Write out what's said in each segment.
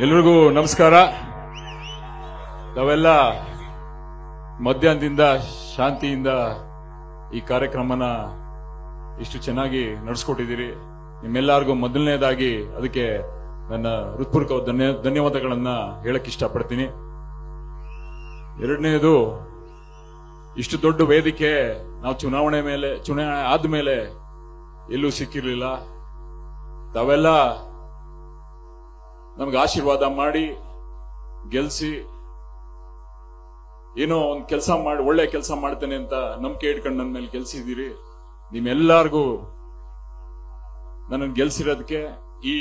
ಎಲ್ರಿಗೂ ನಮಸ್ಕಾರ. ನಾವೆಲ್ಲ ಮಧ್ಯಾಹ್ನದಿಂದ ಶಾಂತಿಯಿಂದ ಈ ಕಾರ್ಯಕ್ರಮನ ಇಷ್ಟು ಚೆನ್ನಾಗಿ ನಡೆಸ್ಕೊಟ್ಟಿದ್ದೀರಿ. ನಿಮ್ಮೆಲ್ಲರಿಗೂ ಮೊದಲನೇದಾಗಿ ಅದಕ್ಕೆ ನನ್ನ ಹೃತ್ಪೂರ್ವಕ ಧನ್ಯವಾದಗಳನ್ನ ಹೇಳಕ್ ಇಷ್ಟಪಡ್ತೀನಿ. ಎರಡನೇದು, ಇಷ್ಟು ದೊಡ್ಡ ವೇದಿಕೆ ನಾವು ಚುನಾವಣೆ ಆದ್ಮೇಲೆ ಎಲ್ಲೂ ಸಿಕ್ಕಿರ್ಲಿಲ್ಲ. ತಾವೆಲ್ಲ ನಮ್ಗೆ ಆಶೀರ್ವಾದ ಮಾಡಿ ಗೆಲ್ಸಿ, ಏನೋ ಒಂದು ಕೆಲಸ ಮಾಡಿ ಒಳ್ಳೆ ಕೆಲಸ ಮಾಡ್ತೇನೆ ಅಂತ ನಂಬಿಕೆ ಇಟ್ಕೊಂಡು ನನ್ನ ಮೇಲೆ ಗೆಲ್ಸಿದ್ದೀರಿ. ನಿಮ್ಮೆಲ್ಲರಿಗೂ ನನ್ನನ್ನು ಗೆಲ್ಸಿರೋದಕ್ಕೆ, ಈ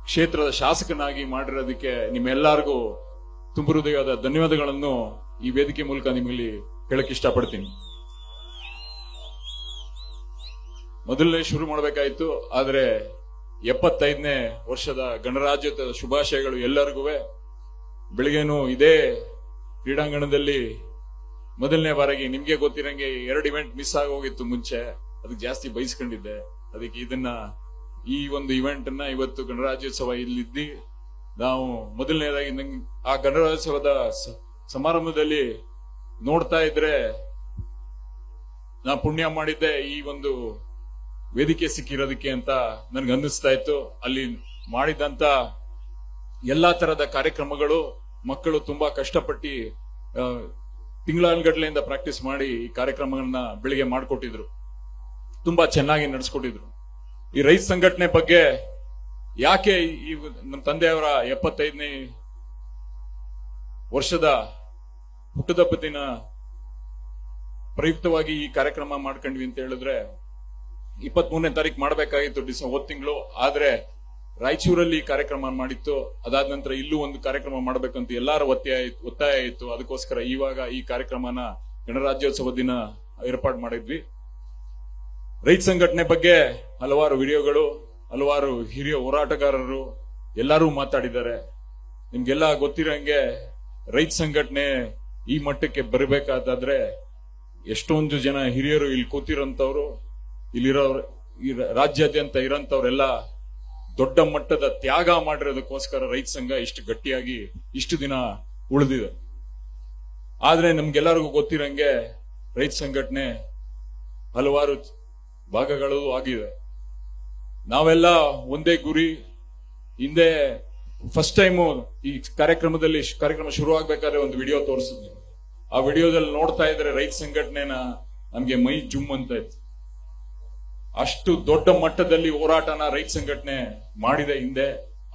ಕ್ಷೇತ್ರದ ಶಾಸಕನಾಗಿ ಮಾಡಿರೋದಕ್ಕೆ ನಿಮ್ಮೆಲ್ಲರಿಗೂ ತುಂಬ ಹೃದಯದ ಧನ್ಯವಾದಗಳನ್ನು ಈ ವೇದಿಕೆ ಮೂಲಕ ನಿಮ್ಮಲ್ಲಿ ಹೇಳಕ್ ಇಷ್ಟಪಡ್ತೀನಿ. ಮೊದಲನೇ ಶುರು ಮಾಡಬೇಕಾಯ್ತು, ಆದ್ರೆ 75ನೇ ವರ್ಷದ ಗಣರಾಜ್ಯೋತ್ಸವದ ಶುಭಾಶಯಗಳು ಎಲ್ಲರಿಗೂ. ಬೆಳಿಗ್ಗೆನೂ ಇದೇ ಕ್ರೀಡಾಂಗಣದಲ್ಲಿ ಮೊದಲನೇ ಬಾರಿಗೆ ನಿಮ್ಗೆ ಗೊತ್ತಿರಂಗೆ 2 ಇವೆಂಟ್ ಮಿಸ್ ಆಗೋಗಿತ್ತು. ಮುಂಚೆ ಅದಕ್ಕೆ ಜಾಸ್ತಿ ಬಯಸ್ಕೊಂಡಿದ್ದೆ. ಅದಕ್ಕೆ ಈ ಒಂದು ಇವೆಂಟ್ ಅನ್ನ ಇವತ್ತು ಗಣರಾಜ್ಯೋತ್ಸವ ಇಲ್ಲಿದ್ದಿ ನಾವು ಮೊದಲನೇದಾಗಿ ನಂಗೆ ಆ ಗಣರಾಜ್ಯೋತ್ಸವದ ಸಮಾರಂಭದಲ್ಲಿ ನೋಡ್ತಾ ಇದ್ರೆ ನಾ ಪುಣ್ಯ ಮಾಡಿದ್ದೆ ಈ ಒಂದು ವೇದಿಕೆ ಸಿಕ್ಕಿರೋದಕ್ಕೆ ಅಂತ ನನ್ಗೆ ಅನ್ನಿಸ್ತಾ ಇತ್ತು. ಅಲ್ಲಿ ಮಾಡಿದಂತ ಎಲ್ಲಾ ತರದ ಕಾರ್ಯಕ್ರಮಗಳು ಮಕ್ಕಳು ತುಂಬಾ ಕಷ್ಟಪಟ್ಟು ತಿಂಗಳಗಟ್ಟಲೆಯಿಂದ ಪ್ರಾಕ್ಟೀಸ್ ಮಾಡಿ ಈ ಕಾರ್ಯಕ್ರಮಗಳನ್ನ ಬೆಳಿಗ್ಗೆ ಮಾಡಿಕೊಟ್ಟಿದ್ರು. ತುಂಬಾ ಚೆನ್ನಾಗಿ ನಡೆಸ್ಕೊಟ್ಟಿದ್ರು. ಈ ರೈತ ಸಂಘಟನೆ ಬಗ್ಗೆ ಯಾಕೆ ಈ ನಮ್ಮ ತಂದೆಯವರ 75ನೇ ವರ್ಷದ ಹುಟ್ಟುಹಬ್ಬ ದಿನ ಪ್ರಯುಕ್ತವಾಗಿ ಈ ಕಾರ್ಯಕ್ರಮ ಮಾಡ್ಕೊಂಡ್ವಿ ಅಂತ ಹೇಳಿದ್ರೆ, 23ನೇ ತಾರೀಕು ಮಾಡಬೇಕಾಗಿತ್ತು ಡಿಸೆಂಬರ್ ತಿಂಗಳು. ಆದ್ರೆ ರಾಯಚೂರಲ್ಲಿ ಕಾರ್ಯಕ್ರಮ ಮಾಡಿತ್ತು. ಅದಾದ ನಂತರ ಇಲ್ಲೂ ಒಂದು ಕಾರ್ಯಕ್ರಮ ಮಾಡಬೇಕಂತ ಎಲ್ಲಾರ ಒತ್ತಾಯ ಇತ್ತು. ಅದಕ್ಕೋಸ್ಕರ ಇವಾಗ ಈ ಕಾರ್ಯಕ್ರಮನ ಗಣರಾಜ್ಯೋತ್ಸವ ದಿನ ಏರ್ಪಾಡು ಮಾಡಿದ್ವಿ. ರೈತ ಸಂಘಟನೆ ಬಗ್ಗೆ ಹಲವಾರು ವಿಡಿಯೋಗಳು, ಹಲವಾರು ಹಿರಿಯ ಹೋರಾಟಗಾರರು ಎಲ್ಲರೂ ಮಾತಾಡಿದ್ದಾರೆ. ನಿಮ್ಗೆಲ್ಲ ಗೊತ್ತಿರಂಗೆ ರೈತ ಸಂಘಟನೆ ಈ ಮಟ್ಟಕ್ಕೆ ಬರಬೇಕಾದ್ರೆ ಎಷ್ಟೊಂದು ಜನ ಹಿರಿಯರು ಇಲ್ಲಿ ಕೂತಿರೋಂಥವ್ರು, ಇಲ್ಲಿರೋರು, ಈ ರಾಜ್ಯಾದ್ಯಂತ ಇರೋಂಥವ್ರೆಲ್ಲ ದೊಡ್ಡ ಮಟ್ಟದ ತ್ಯಾಗ ಮಾಡಿರೋದಕ್ಕೋಸ್ಕರ ರೈತ ಸಂಘ ಇಷ್ಟು ಗಟ್ಟಿಯಾಗಿ ಇಷ್ಟು ದಿನ ಉಳಿದಿದೆ. ಆದ್ರೆ ನಮ್ಗೆಲ್ಲರಿಗೂ ಗೊತ್ತಿರಂಗೆ ರೈತ ಸಂಘಟನೆ ಹಲವಾರು ಭಾಗಗಳು ಆಗಿದೆ. ನಾವೆಲ್ಲ ಒಂದೇ ಗುರಿ. ಹಿಂದೆ ಫಸ್ಟ್ ಟೈಮು ಈ ಕಾರ್ಯಕ್ರಮ ಶುರು ಆಗ್ಬೇಕಾದ್ರೆ ಒಂದು ವಿಡಿಯೋ ತೋರಿಸಿದ್ವಿ. ಆ ವಿಡಿಯೋದಲ್ಲಿ ನೋಡ್ತಾ ಇದ್ರೆ ರೈತ ಸಂಘಟನೆನ ನಮ್ಗೆ ಮೈ ಜುಮ್ ಅಂತ ಇತ್ತು. ಅಷ್ಟು ದೊಡ್ಡ ಮಟ್ಟದಲ್ಲಿ ಹೋರಾಟನ ರೈತ ಸಂಘಟನೆ ಮಾಡಿದೆ ಹಿಂದೆ.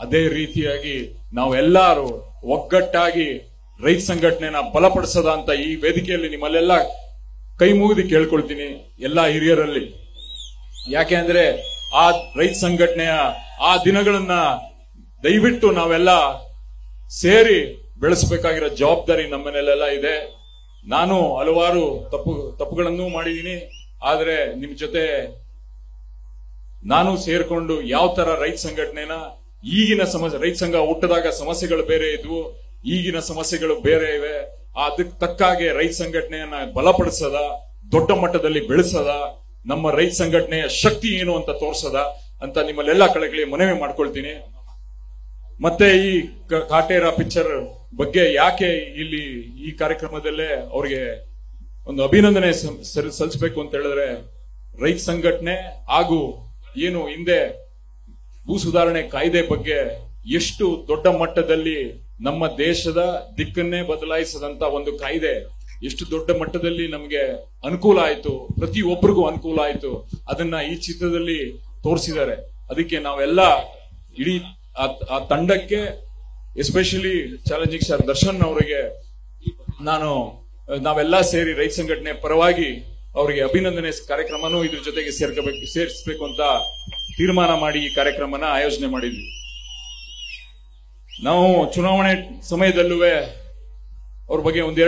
ಅದೇ ರೀತಿಯಾಗಿ ನಾವೆಲ್ಲರೂ ಒಗ್ಗಟ್ಟಾಗಿ ರೈತ ಸಂಘಟನೆನ ಬಲಪಡಿಸದ ಅಂತ ಈ ವೇದಿಕೆಯಲ್ಲಿ ನಿಮ್ಮಲ್ಲೆಲ್ಲ ಕೈ ಮುಗಿದು ಕೇಳ್ಕೊಳ್ತೀನಿ, ಎಲ್ಲಾ ಹಿರಿಯರಲ್ಲಿ. ಯಾಕೆ ಅಂದ್ರೆ ಆ ರೈತ ಸಂಘಟನೆಯ ಆ ದಿನಗಳನ್ನ ದಯವಿಟ್ಟು ನಾವೆಲ್ಲ ಸೇರಿ ಬೆಳೆಸಬೇಕಾಗಿರೋ ಜವಾಬ್ದಾರಿ ನಮ್ಮನೆಲ್ಲ ಇದೆ. ನಾನು ಹಲವಾರು ತಪ್ಪುಗಳನ್ನು ಮಾಡಿದ್ದೀನಿ. ಆದ್ರೆ ನಿಮ್ ಜೊತೆ ನಾನು ಸೇರ್ಕೊಂಡು ಯಾವ ತರ ರೈತ ಸಂಘಟನೆನ ಈಗಿನ ರೈತ ಸಂಘ ಹುಟ್ಟದಾಗ ಸಮಸ್ಯೆಗಳು ಬೇರೆ ಇದ್ವು, ಈಗಿನ ಸಮಸ್ಯೆಗಳು ಬೇರೆ ಇವೆ. ಅದಕ್ಕೆ ತಕ್ಕಾಗೆ ರೈತ ಸಂಘಟನೆಯನ್ನ ಬಲಪಡಿಸದ, ದೊಡ್ಡ ಮಟ್ಟದಲ್ಲಿ ಬೆಳೆಸದ, ನಮ್ಮ ರೈತ ಸಂಘಟನೆಯ ಶಕ್ತಿ ಏನು ಅಂತ ತೋರ್ಸದ ಅಂತ ನಿಮ್ಮಲ್ಲೆಲ್ಲ ಕಳಕಳಿ ಮನವಿ ಮಾಡ್ಕೊಳ್ತೀನಿ. ಮತ್ತೆ ಈ ಕಾಟೇರ ಪಿಕ್ಚರ್ ಬಗ್ಗೆ ಯಾಕೆ ಇಲ್ಲಿ ಈ ಕಾರ್ಯಕ್ರಮದಲ್ಲೇ ಅವ್ರಿಗೆ ಒಂದು ಅಭಿನಂದನೆ ಸಲ್ಲಿಸಬೇಕು ಅಂತ ಹೇಳಿದ್ರೆ, ರೈತ ಸಂಘಟನೆ ಹಾಗೂ ಏನು ಹಿಂದೆ ಭೂ ಸುಧಾರಣೆ ಕಾಯ್ದೆ ಬಗ್ಗೆ ಎಷ್ಟು ದೊಡ್ಡ ಮಟ್ಟದಲ್ಲಿ ನಮ್ಮ ದೇಶದ ದಿಕ್ಕನ್ನೇ ಬದಲಾಯಿಸದಂತ ಒಂದು ಕಾಯ್ದೆ ಎಷ್ಟು ದೊಡ್ಡ ಮಟ್ಟದಲ್ಲಿ ನಮಗೆ ಅನುಕೂಲ ಆಯ್ತು, ಪ್ರತಿಯೊಬ್ಬರಿಗೂ ಅನುಕೂಲ ಆಯ್ತು. ಅದನ್ನ ಈ ಚಿತ್ರದಲ್ಲಿ ತೋರಿಸಿದ್ದಾರೆ. ಅದಕ್ಕೆ ನಾವೆಲ್ಲ ಇಡೀ ಆ ತಂಡಕ್ಕೆ, ಎಸ್ಪೆಷಲಿ ಚಾಲೆಂಜಿಂಗ್ ಸ್ಟಾರ್ ದರ್ಶನ್ ಅವರಿಗೆ ನಾವೆಲ್ಲ ಸೇರಿ ರೈತ ಸಂಘಟನೆ ಪರವಾಗಿ ಅವರಿಗೆ ಅಭಿನಂದನೆ ಕಾರ್ಯಕ್ರಮನೂ ಇದ್ರ ಜೊತೆಗೆ ಸೇರಿಸಬೇಕು ಅಂತ ತೀರ್ಮಾನ ಮಾಡಿ ಈ ಕಾರ್ಯಕ್ರಮನ ಆಯೋಜನೆ ಮಾಡಿದ್ವಿ. ನಾವು ಚುನಾವಣೆ ಸಮಯದಲ್ಲೂ ಅವ್ರ ಬಗ್ಗೆ ಒಂದೇ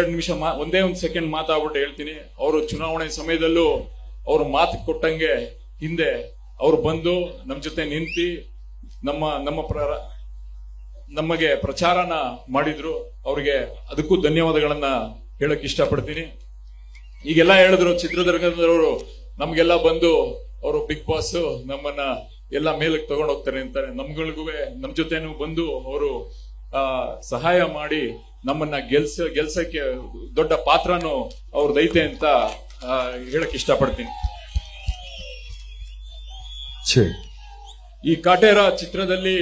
ಒಂದು ಸೆಕೆಂಡ್ ಮಾತಾಡ್ಬಿಟ್ಟು ಹೇಳ್ತೀನಿ. ಅವರು ಚುನಾವಣೆ ಸಮಯದಲ್ಲೂ ಅವರು ಮಾತು ಕೊಟ್ಟಂಗೆ ಹಿಂದೆ ಅವ್ರು ಬಂದು ನಮ್ ಜೊತೆ ನಿಂತಿ ನಮಗೆ ಪ್ರಚಾರನ ಮಾಡಿದ್ರು. ಅವ್ರಿಗೆ ಅದಕ್ಕೂ ಧನ್ಯವಾದಗಳನ್ನ ಹೇಳಕ್ ಇಷ್ಟಪಡ್ತೀನಿ. ಈಗೆಲ್ಲ ಹೇಳಿದ್ರು ಚಿತ್ರದುರ್ಗದವರು ನಮ್ಗೆಲ್ಲ ಬಂದು ಅವರು ಬಿಗ್ ಬಾಸ್ ನಮ್ಮನ್ನ ಎಲ್ಲ ಮೇಲಕ್ಕೆ ತಗೊಂಡು ಹೋಗ್ತಾರೆ ಅಂತಾರೆ. ನಮ್ಗಳಿಗೂ ನಮ್ ಜೊತೆನೂ ಬಂದು ಅವರು ಸಹಾಯ ಮಾಡಿ ನಮ್ಮನ್ನ ಗೆಲ್ಸಕ್ಕೆ ದೊಡ್ಡ ಪಾತ್ರನೂ ಅವ್ರದೈತೆ ಅಂತ ಹೇಳಕ್ ಇಷ್ಟಪಡ್ತೀನಿ. ಈ ಕಾಟೇರ ಚಿತ್ರದಲ್ಲಿ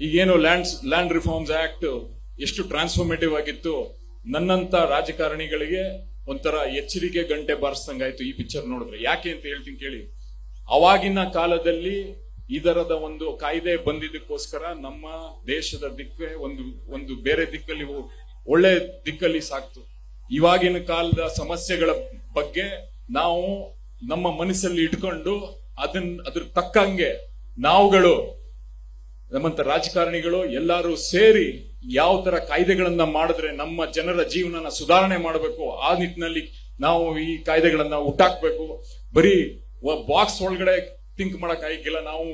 ಈಗೇನು ಲ್ಯಾಂಡ್ ರಿಫಾರ್ಮ್ಸ್ ಆಕ್ಟ್ ಎಷ್ಟು ಟ್ರಾನ್ಸ್ಫಾರ್ಮೇಟಿವ್ ಆಗಿತ್ತು, ನನ್ನಂತ ರಾಜಕಾರಣಿಗಳಿಗೆ ಒಂಥರ ಎಚ್ಚರಿಕೆ ಗಂಟೆ ಬಾರಿಸ್ದಂಗಾಯ್ತು ಈ ಪಿಕ್ಚರ್ ನೋಡಿದ್ರೆ. ಯಾಕೆ ಅಂತ ಹೇಳ್ತೀನಿ ಕೇಳಿ. ಅವಾಗಿನ ಕಾಲದಲ್ಲಿ ಇದರದ ಒಂದು ಕಾಯ್ದೆ ಬಂದಿದ್ದಕ್ಕೋಸ್ಕರ ನಮ್ಮ ದೇಶದ ದಿಕ್ಕೆ ಒಂದು ಬೇರೆ ದಿಕ್ಕಲ್ಲಿ ಒಳ್ಳೆ ದಿಕ್ಕಲ್ಲಿ ಸಾಕ್ತು. ಇವಾಗಿನ ಕಾಲದ ಸಮಸ್ಯೆಗಳ ಬಗ್ಗೆ ನಾವು ನಮ್ಮ ಮನಸ್ಸಲ್ಲಿ ಇಟ್ಕೊಂಡು ಅದ್ರ ತಕ್ಕಂಗೆ ನಾವುಗಳು ನಮ್ಮಂತ ರಾಜಕಾರಣಿಗಳು ಎಲ್ಲರೂ ಸೇರಿ ಯಾವ ತರ ಕಾಯ್ದೆಗಳನ್ನ ಮಾಡಿದ್ರೆ ನಮ್ಮ ಜನರ ಜೀವನನ ಸುಧಾರಣೆ ಮಾಡಬೇಕು, ಆ ನಿಟ್ಟಿನಲ್ಲಿ ನಾವು ಈ ಕಾಯ್ದೆಗಳನ್ನ ಹುಟ್ಟಾಕ್ಬೇಕು. ಬರೀ ಬಾಕ್ಸ್ ಒಳಗಡೆ ಥಿಂಕ್ ಮಾಡಕ್ ಆಗಿಲ್ಲ, ನಾವು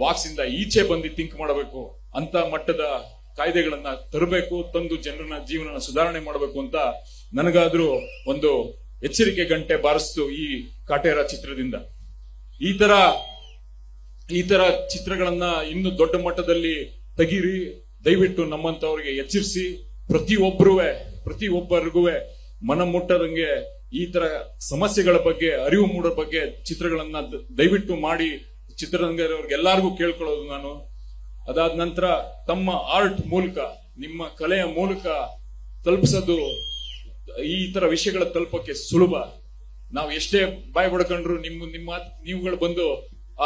ಬಾಕ್ಸ್ ಇಂದ ಈಚೆ ಬಂದು ಥಿಂಕ್ ಮಾಡಬೇಕು. ಅಂತ ಮಟ್ಟದ ಕಾಯ್ದೆಗಳನ್ನ ತರಬೇಕು, ತಂದು ಜನರನ್ನ ಜೀವನ ಸುಧಾರಣೆ ಮಾಡಬೇಕು ಅಂತ ನನಗಾದ್ರೂ ಒಂದು ಎಚ್ಚರಿಕೆ ಗಂಟೆ ಬಾರಿಸ್ತು ಈ ಕಾಟೇರ ಚಿತ್ರದಿಂದ. ಈ ತರ ಚಿತ್ರಗಳನ್ನ ಇನ್ನು ದೊಡ್ಡ ಮಟ್ಟದಲ್ಲಿ ತೆಗೀರಿ, ದಯವಿಟ್ಟು ನಮ್ಮಂತವ್ರಿಗೆ ಎಚ್ಚರಿಸಿ, ಪ್ರತಿಯೊಬ್ಬರಿಗೂ ಮನ ಮುಟ್ಟದಂಗೆ ಈ ತರ ಸಮಸ್ಯೆಗಳ ಬಗ್ಗೆ ಅರಿವು ಮೂಡೋ ಬಗ್ಗೆ ಚಿತ್ರಗಳನ್ನ ದಯವಿಟ್ಟು ಮಾಡಿ. ಚಿತ್ರರಂಗದವ್ರಿಗೆಲ್ಲರಿಗೂ ಕೇಳ್ಕೊಳ್ಳೋದು ನಾನು. ಅದಾದ ನಂತರ ತಮ್ಮ ಆರ್ಟ್ ಮೂಲಕ, ನಿಮ್ಮ ಕಲೆಯ ಮೂಲಕ ತಲುಪಿಸೋದು, ಈ ತರ ವಿಷಯಗಳ ತಲುಪಕ್ಕೆ ಸುಲಭ. ನಾವು ಎಷ್ಟೇ ಬಾಯ್ ಬಡ್ಕೊಂಡ್ರು ನೀವುಗಳು ಬಂದು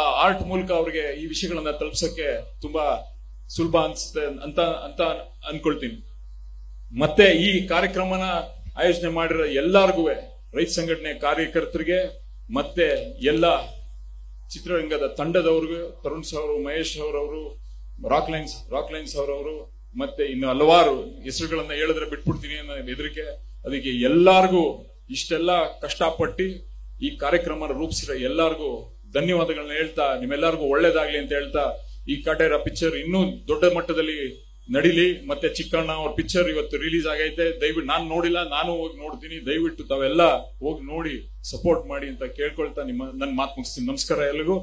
ಆ ಆರ್ಟ್ ಮೂಲಕ ಅವ್ರಿಗೆ ಈ ವಿಷಯಗಳನ್ನ ತಲುಪಿಸಕ್ಕೆ ತುಂಬಾ ಸುಲಭ ಅನ್ಸುತ್ತೆ ಅಂತ ಅನ್ಕೊಳ್ತೀನಿ. ಮತ್ತೆ ಈ ಕಾರ್ಯಕ್ರಮನ ಆಯೋಜನೆ ಮಾಡಿರೋ ಎಲ್ಲಾರ್ಗೂ, ರೈತ ಸಂಘಟನೆ ಕಾರ್ಯಕರ್ತರಿಗೆ, ಮತ್ತೆ ಎಲ್ಲ ಚಿತ್ರರಂಗದ ತಂಡದವ್ರಿಗೂ, ತರುಣ್ ಸರ್, ಮಹೇಶ್ ಅವರವರು, ರಾಕ್ ಲೈನ್ಸ್ ಅವರವರು, ಮತ್ತೆ ಇನ್ನು ಹಲವಾರು ಹೆಸರುಗಳನ್ನ ಹೇಳಿದ್ರೆ ಬಿಟ್ಬಿಡ್ತೀನಿ ಅನ್ನೋ ಹೆದರಿಕೆ. ಅದಕ್ಕೆ ಎಲ್ಲಾರ್ಗೂ ಇಷ್ಟೆಲ್ಲ ಕಷ್ಟಪಟ್ಟು ಈ ಕಾರ್ಯಕ್ರಮ ರೂಪಿಸಿರೋ ಎಲ್ಲಾರ್ಗೂ ಧನ್ಯವಾದಗಳನ್ನ ಹೇಳ್ತಾ, ನಿಮ್ಮೆಲ್ಲರಿಗೂ ಒಳ್ಳೇದಾಗ್ಲಿ ಅಂತ ಹೇಳ್ತಾ, ಈ ಕಾಟೇರ ಪಿಕ್ಚರ್ ಇನ್ನೂ ದೊಡ್ಡ ಮಟ್ಟದಲ್ಲಿ ನಡೀಲಿ. ಮತ್ತೆ ಚಿಕ್ಕಣ್ಣ ಅವ್ರ ಪಿಕ್ಚರ್ ಇವತ್ತು ರಿಲೀಸ್ ಆಗೈತೆ. ದಯವಿಟ್ಟು ನಾನು ನೋಡಿಲ್ಲ, ನಾನು ಹೋಗಿ ನೋಡ್ತೀನಿ. ದಯವಿಟ್ಟು ತಾವೆಲ್ಲ ಹೋಗಿ ನೋಡಿ ಸಪೋರ್ಟ್ ಮಾಡಿ ಅಂತ ಕೇಳ್ಕೊಳ್ತಾ ನನ್ನ ಮಾತು ಮುಗಿಸ್ತೀನಿ. ನಮಸ್ಕಾರ ಎಲ್ರಿಗೂ.